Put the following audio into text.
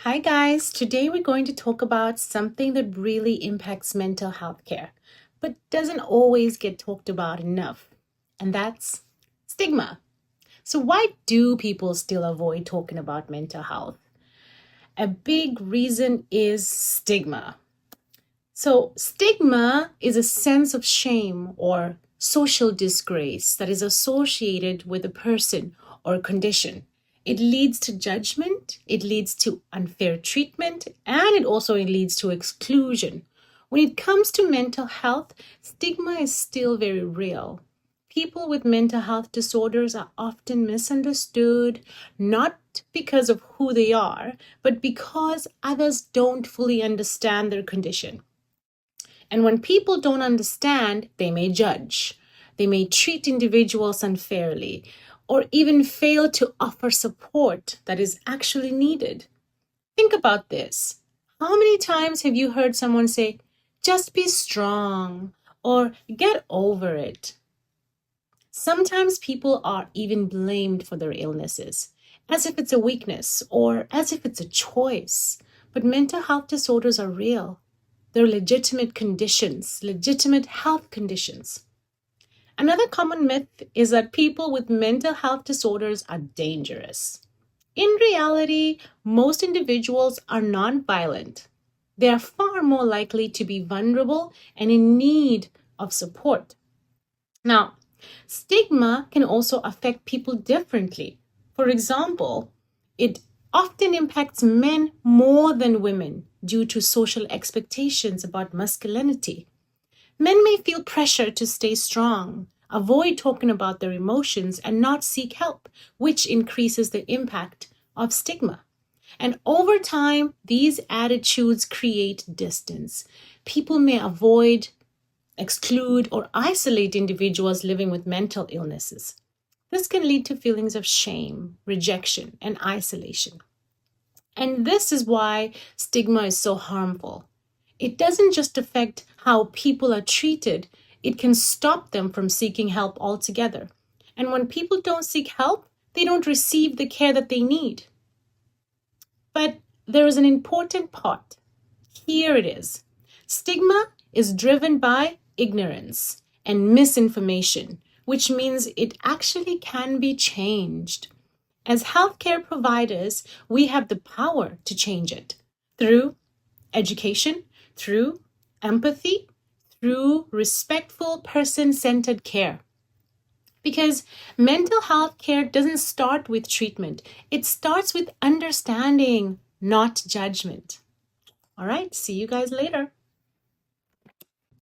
Hi guys, today we're going to talk about something that really impacts mental health care, but doesn't always get talked about enough, and that's stigma. So why do people still avoid talking about mental health? A big reason is stigma. So stigma is a sense of shame or social disgrace that is associated with a person or condition. It leads to judgment, it leads to unfair treatment, and it also leads to exclusion. When it comes to mental health, stigma is still very real. People with mental health disorders are often misunderstood, not because of who they are, but because others don't fully understand their condition. And when people don't understand, they may judge. They may treat individuals unfairly or even fail to offer support that is actually needed. Think about this. How many times have you heard someone say, just be strong or get over it? Sometimes people are even blamed for their illnesses, as if it's a weakness or as if it's a choice. But mental health disorders are real. They're legitimate conditions, legitimate health conditions. Another common myth is that people with mental health disorders are dangerous. In reality, most individuals are non-violent. They are far more likely to be vulnerable and in need of support. Now, stigma can also affect people differently. For example, it often impacts men more than women due to social expectations about masculinity. Men may feel pressure to stay strong, avoid talking about their emotions, and not seek help, which increases the impact of stigma. And over time, these attitudes create distance. People may avoid, exclude, or isolate individuals living with mental illnesses. This can lead to feelings of shame, rejection, and isolation. And this is why stigma is so harmful. It doesn't just affect how people are treated, it can stop them from seeking help altogether. And when people don't seek help, they don't receive the care that they need. But there is an important part. Here it is. Stigma is driven by ignorance and misinformation, which means it actually can be changed. As healthcare providers, we have the power to change it through education, through empathy, through respectful, person-centered care. Because mental health care doesn't start with treatment. It starts with understanding, not judgment. All right, see you guys later.